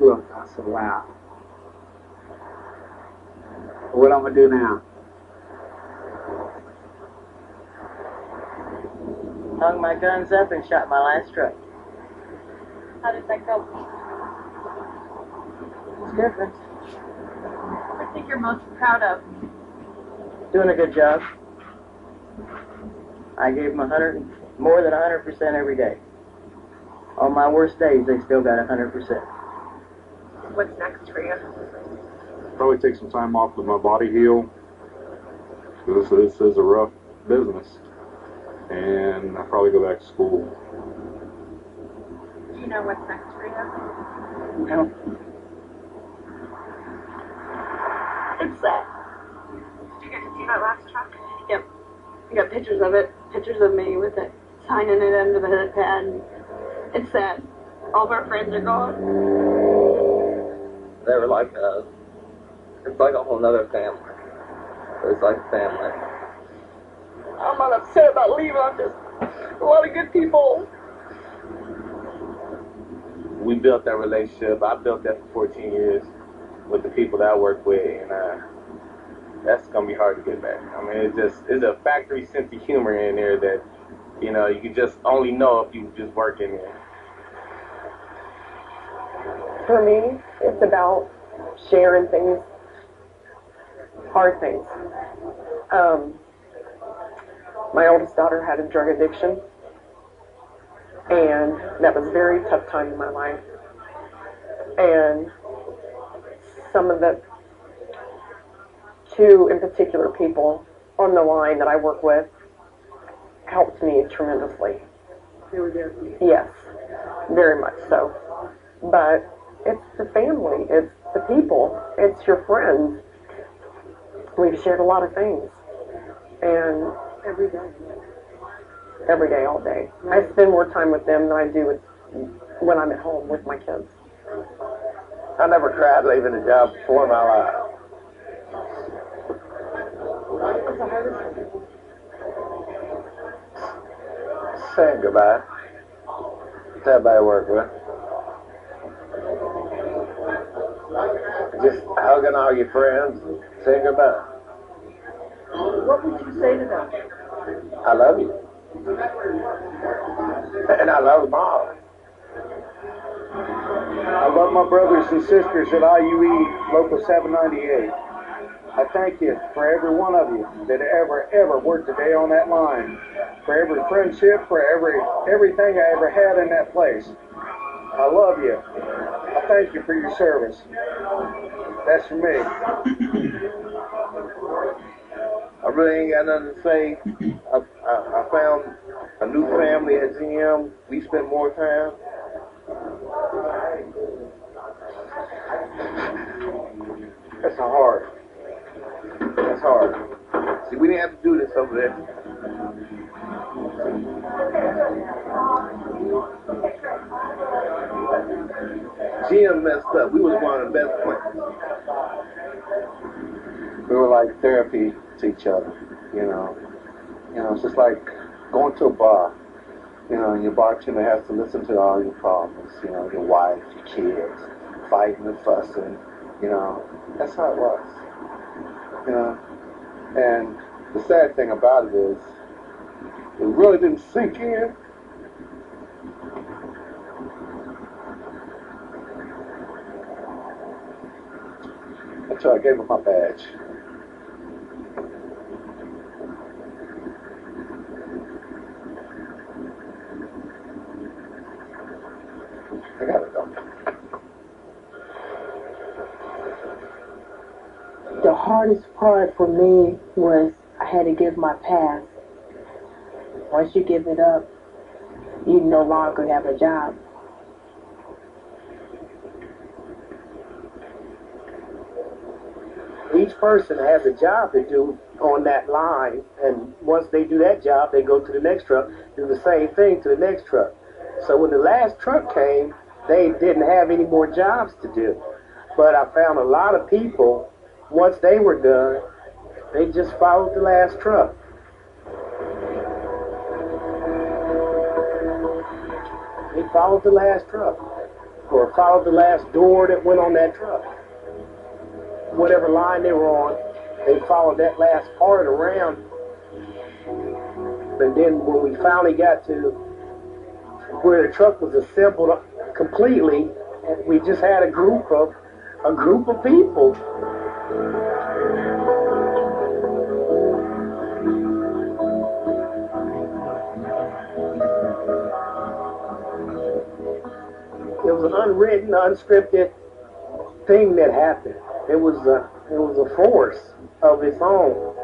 Look, I said, wow. What I'm gonna do now? Hung my guns up and shot my last truck. How did that go? It's different. What do you think you're most proud of? Doing a good job. I gave them more than 100% every day. On my worst days, they still got 100%. What's next for you? Probably take some time off, let my body heal. This is a rough business. And I'll probably go back to school. Do you know what's next for you? No. It's sad. Did you get to see that last truck? Yep. I got pictures of it. Pictures of me with it, signing it under the pad. It's sad. All of our friends are gone. They were like it's like a whole nother family. It's like family. I'm not upset about leaving. I'm just a lot of good people. We built that relationship. I built that for 14 years with the people that I work with, and that's gonna be hard to get back. I mean, it's a factory sense of humor in there that you can just only know if you just work in there. For me, it's about sharing things, hard things. My oldest daughter had a drug addiction, and that was a very tough time in my life. And some of the two in particular people on the line that I work with helped me tremendously. They were there for you. Yes, very much so. But it's the family, it's the people, it's your friends. We've shared a lot of things. And Every day. every day, all day. I spend more time with them than I do when I'm at home with my kids. I never cried leaving a job before in my life. What's the hardest thing? Saying goodbye to everybody I work with. Just hugging all your friends and saying goodbye. What would you say to them? I love you. And I love them all. I love my brothers and sisters at IUE Local 798. I thank you for every one of you that ever worked a day on that line, for every friendship, for everything I ever had in that place. I love you. I thank you for your service. That's for me. I really ain't got nothing to say. I found a new family at GM. We spent more time. That's hard. That's hard. See, we didn't have to do this over there. GM messed up. We was one of the best plants. We were like therapy to each other, it's just like going to a bar, and your bartender has to listen to all your problems, your wife, your kids, fighting and fussing, that's how it was, and the sad thing about it is, it really didn't sink in. Until I gave him my badge. I gotta go. The hardest part for me was I had to give my pass. Once you give it up, you no longer have a job. Each person has a job to do on that line, and once they do that job, they go to the next truck, do the same thing to the next truck. So when the last truck came, they didn't have any more jobs to do. But I found a lot of people, once they were done, they just followed the last truck. They followed the last truck. or followed the last door that went on that truck. Whatever line they were on, they followed that last part around. And then when we finally got to where the truck was assembled completely, we just had a group of people. It was an unwritten, unscripted thing that happened. It was a force of its own.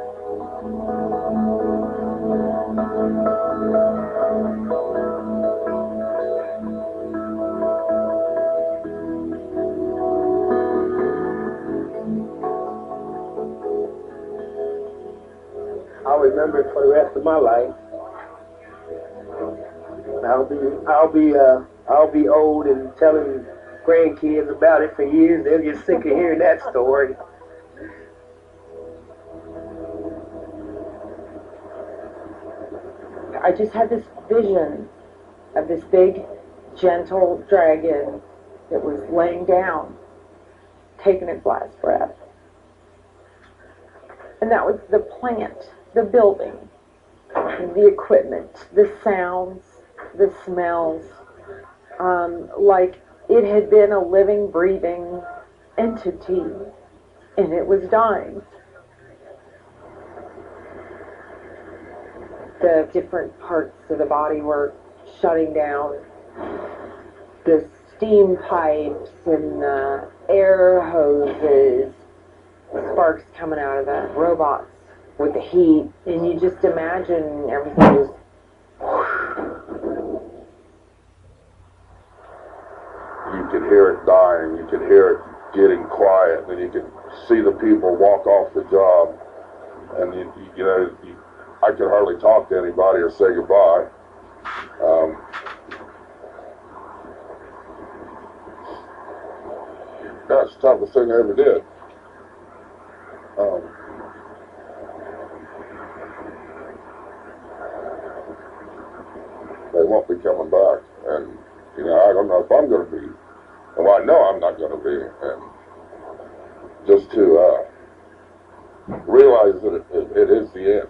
I'll remember it for the rest of my life. I'll be old and telling grandkids about it for years. They'll get sick of hearing that story. I just had this vision of this big, gentle dragon that was laying down, taking its last breath. And that was the plant, the building, the equipment, the sounds, the smells, like it had been a living, breathing entity, and it was dying. The different parts of the body were shutting down. The steam pipes and the air hoses, sparks coming out of the robots with the heat, and you just imagine everything was. You could hear it dying, you could hear it getting quiet, and you could see the people walk off the job, and I could hardly talk to anybody or say goodbye. That's the toughest thing I ever did. They won't be coming back, and I don't know if I'm going to be. Well, I know I'm not going to be, and just to realize that it is the end.